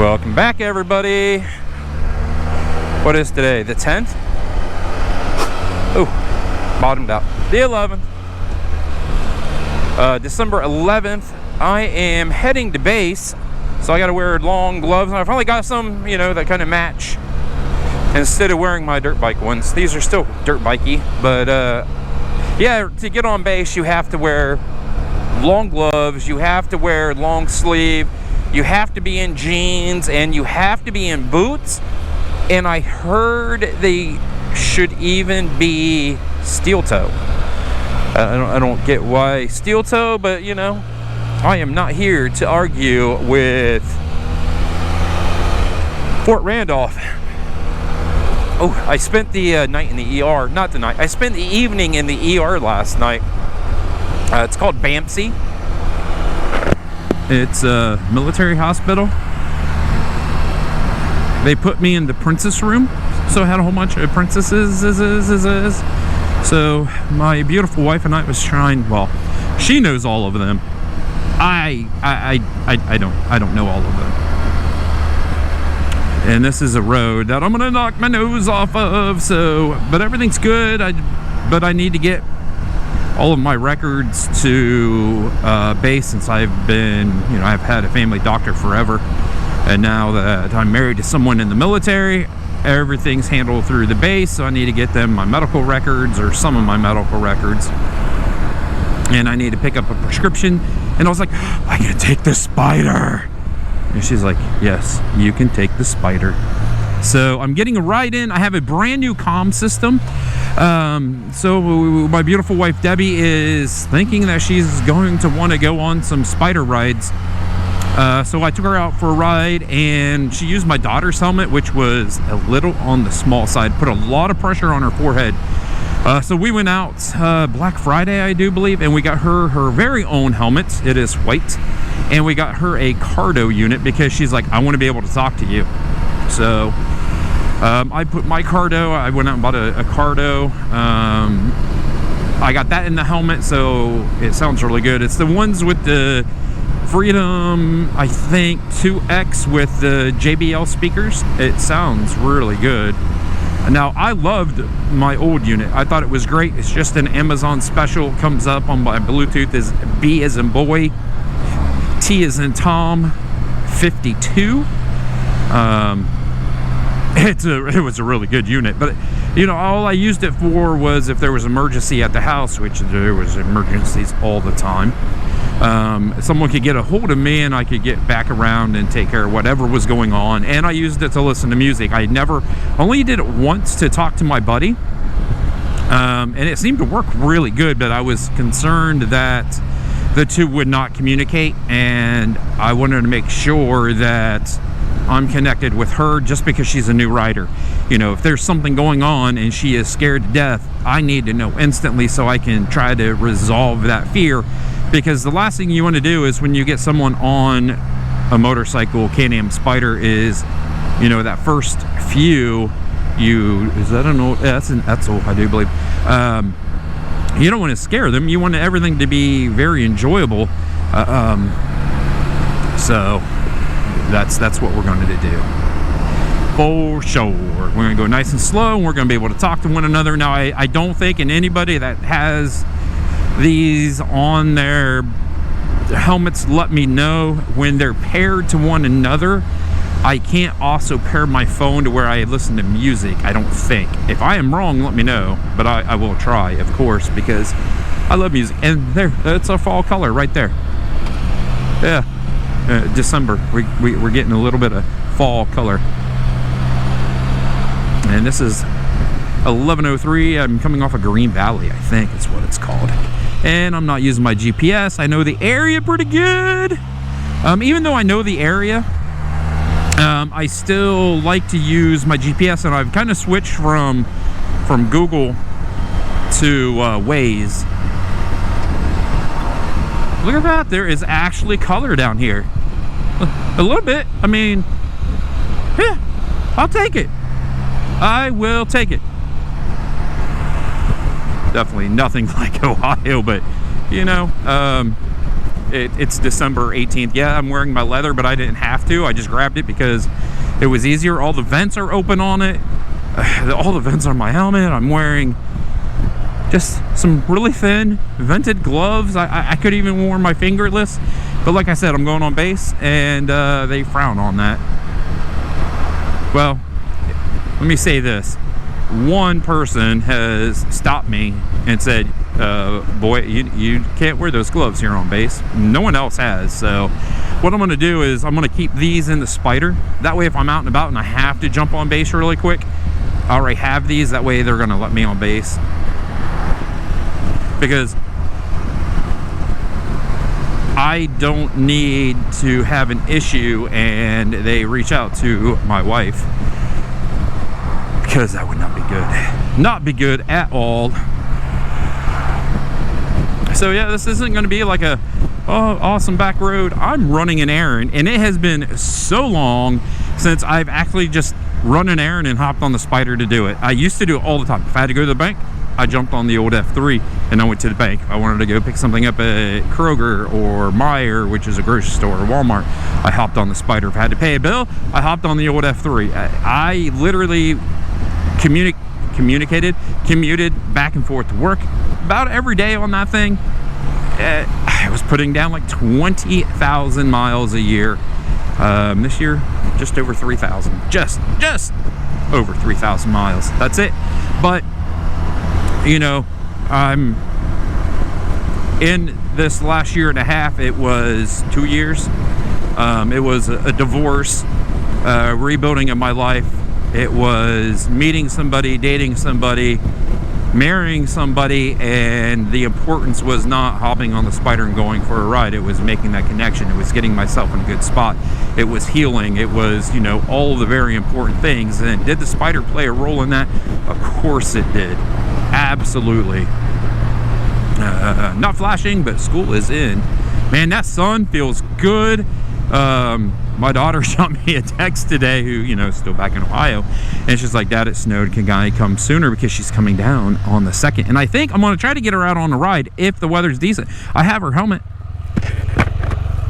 Welcome back, everybody. What is today? The 10th? Oh, bottomed out. The 11th. December 11th. I am heading to base, so I got to wear long gloves. And I finally got some, that kind of match. Instead of wearing my dirt bike ones. These are still dirt bikey, but yeah, to get on base, you have to wear long gloves. You have to wear long sleeve. You have to be in jeans, and you have to be in boots. And I heard they should even be steel toe. I don't get why steel toe, but I am not here to argue with Fort Randolph. Oh, I spent the night in the ER. Not the night. I spent the evening in the ER last night. It's called BAMC. It's a military hospital. They put me in the princess room, so I had a whole bunch of princesses. So my beautiful wife and I was trying. Well, she knows all of them. I don't know all of them. And this is a road that I'm gonna knock my nose off of. So, but everything's good. But I need to get all of my records to base, since I've been, I've had a family doctor forever, and now that I'm married to someone in the military, everything's handled through the base. So I need to get them my medical records, or some of my medical records, and I need to pick up a prescription. And I was like, I can take the Spider. And she's like, yes, you can take the Spider. So I'm getting a ride in. I have a brand new comm system. So my beautiful wife Debbie is thinking that she's going to want to go on some Spider rides. So I took her out for a ride, and she used my daughter's helmet, which was a little on the small side, put a lot of pressure on her forehead. So we went out Black Friday, I do believe, and we got her very own helmet. It is white, and we got her a Cardo unit because she's like, I want to be able to talk to you. So I put my Cardo. I went out and bought a Cardo. I got that in the helmet, so it sounds really good. It's the ones with the Freedom, I think, 2X with the JBL speakers. It sounds really good. Now, I loved my old unit. I thought it was great. It's just an Amazon special. It comes up on my Bluetooth as B as in boy, T as in Tom, 52. It was a really good unit, but all I used it for was if there was emergency at the house, which there was emergencies all the time. Someone could get a hold of me, and I could get back around and take care of whatever was going on. And I used it to listen to music. I only did it once to talk to my buddy, and it seemed to work really good, but I was concerned that the two would not communicate, and I wanted to make sure that I'm connected with her, just because she's a new rider. If there's something going on and she is scared to death, I need to know instantly so I can try to resolve that fear. Because the last thing you want to do is, when you get someone on a motorcycle, Can-Am Spider, is, that first few, is that an old, yeah, that's an Etzel, I do believe. You don't want to scare them. You want everything to be very enjoyable. So that's what we're going to do. For sure. We're going to go nice and slow, and we're going to be able to talk to one another. Now, I don't think anybody that has these on their helmets let me know when they're paired to one another. I can't also pair my phone to where I listen to music, I don't think. If I am wrong, let me know, but I will try, of course, because I love music. And there, it's a fall color right there. Yeah, December, we're getting a little bit of fall color. And this is 11:03. I'm coming off of Green Valley, I think it's what it's called. And I'm not using my GPS. I know the area pretty good. Even though I know the area, I still like to use my GPS, and I've kind of switched from Google to Waze. Look at that. There is actually color down here. A little bit. I mean, yeah, I'll take it. I will take it. Definitely nothing like Ohio, but it's December 18th. Yeah, I'm wearing my leather, but I didn't have to. I just grabbed it because it was easier. All the vents are open on it. All the vents on my helmet. I'm wearing just some really thin vented gloves. I could even wear my fingerless, but like I said, I'm going on base, and they frown on that. Well, let me say this. One person has stopped me and said, boy, you can't wear those gloves here on base. No one else has. So what I'm going to do is I'm going to keep these in the Spider. That way if I'm out and about and I have to jump on base really quick, I already have these. That way they're going to let me on base. Because I don't need to have an issue and they reach out to my wife, because that would not be good. Not be good at all. So yeah, this isn't going to be like a awesome back road. I'm running an errand, and it has been so long since I've actually just run an errand and hopped on the Spider to do it. I used to do it all the time. If I had to go to the bank, I jumped on the old F3 and I went to the bank. I wanted to go pick something up at Kroger or Meijer, which is a grocery store, or Walmart. I hopped on the Spider. If I had to pay a bill, I hopped on the old F3. I literally commuted back and forth to work about every day on that thing. I was putting down like 20,000 miles a year. This year, just over 3,000. Just over 3,000 miles. That's it. But you know, I'm in this last year and a half. It was 2 years. It was a divorce, rebuilding of my life. It was meeting somebody, dating somebody, marrying somebody, and the importance was not hopping on the Spider and going for a ride. It was making that connection. It was getting myself in a good spot. It was healing. It was, you know, all the very important things. And did the Spider play a role in that? Of course it did. Absolutely. Not flashing, but school is in. Man, that sun feels good. My daughter shot me a text today, who, you know, is still back in Ohio, and she's like, Dad, it snowed. Can I come sooner? Because she's coming down on the 2nd. And I think I'm going to try to get her out on a ride if the weather's decent. I have her helmet.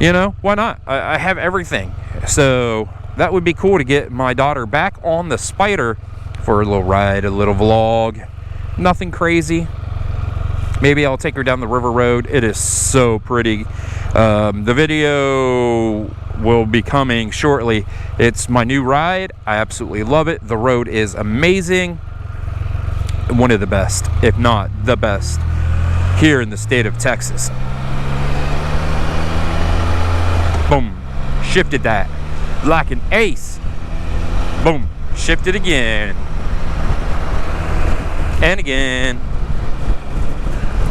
You know, why not? I have everything. So that would be cool to get my daughter back on the Spider for a little ride, a little vlog. Nothing crazy. Maybe I'll take her down the river road. It is so pretty. The video will be coming shortly. It's my new ride. I absolutely love it. The road is amazing. One of the best, if not the best, here in the state of Texas. Boom. Shifted that like an ace. Boom. Shifted again. And again.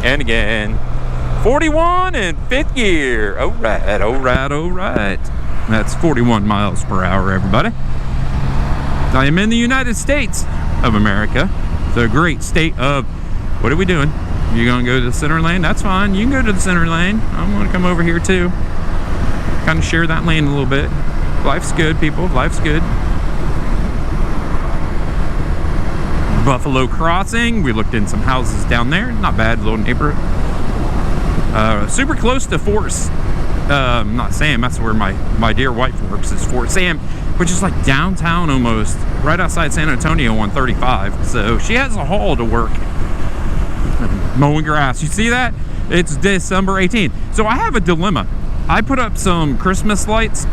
And again. 41 in 5th gear. All right, all right, all right. That's 41 miles per hour, everybody. I am in the United States of America, the great state of... What are we doing? You gonna go to the center lane? That's fine. You can go to the center lane. I'm gonna come over here too. Kind of share that lane a little bit. Life's good, people. Life's good. Buffalo Crossing. We looked in some houses down there. Not bad, little neighborhood. Super close to Fort, not Sam, that's where my dear wife works, is Fort Sam, which is like downtown almost, right outside San Antonio on 35. So she has a haul to work. Mowing grass. You see that? It's December 18th. So I have a dilemma. I put up some Christmas lights.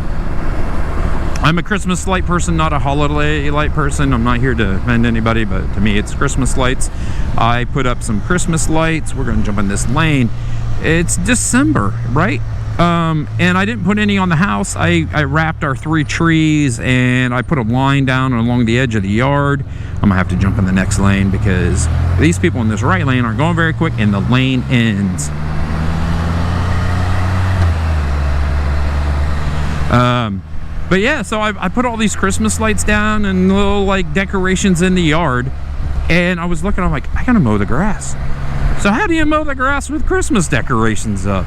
I'm a Christmas light person, not a holiday light person. I'm not here to offend anybody, but to me it's Christmas lights. I put up some Christmas lights. We're going to jump in this lane. It's December, right? And I didn't put any on the house. I wrapped our 3 trees and I put a line down along the edge of the yard. I'm gonna have to jump in the next lane because these people in this right lane aren't going very quick and the lane ends. But yeah, so I put all these Christmas lights down and little like decorations in the yard, and I was looking, I'm like, I gotta mow the grass. So how do you mow the grass with Christmas decorations up?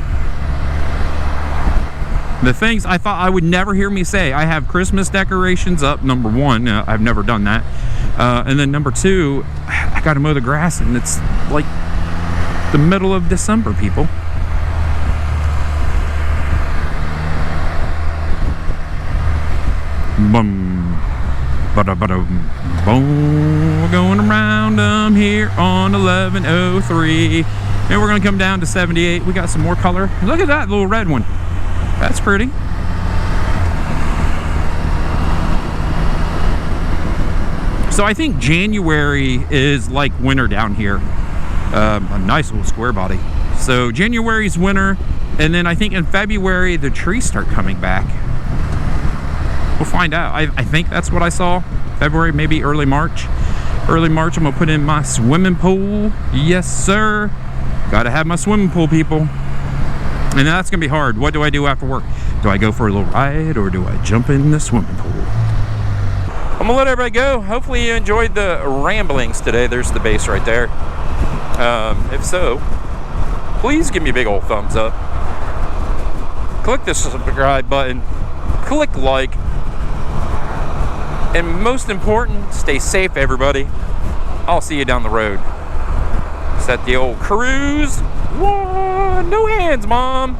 The things I thought I would never hear me say. I have Christmas decorations up, number 1. I've never done that. And then number 2, I gotta mow the grass, and it's like the middle of December, people. Boom. Ba-da-ba-dum. Boom. We're going around them here on 1103. And we're going to come down to 78. We got some more color. Look at that little red one. That's pretty. So I think January is like winter down here. A nice little square body. So January's winter, and then I think in February the trees start coming back. We'll find out. I think that's what I saw. February, maybe early March. Early March, I'm gonna put in my swimming pool. Yes, sir. Gotta have my swimming pool, people. And that's gonna be hard. What do I do after work? Do I go for a little ride, or do I jump in the swimming pool? I'm gonna let everybody go. Hopefully you enjoyed the ramblings today. There's the base right there. If so, please give me a big old thumbs up. Click the subscribe button. Click like. And most important, stay safe, everybody. I'll see you down the road. Set the old cruise. Whoa, no hands, Mom.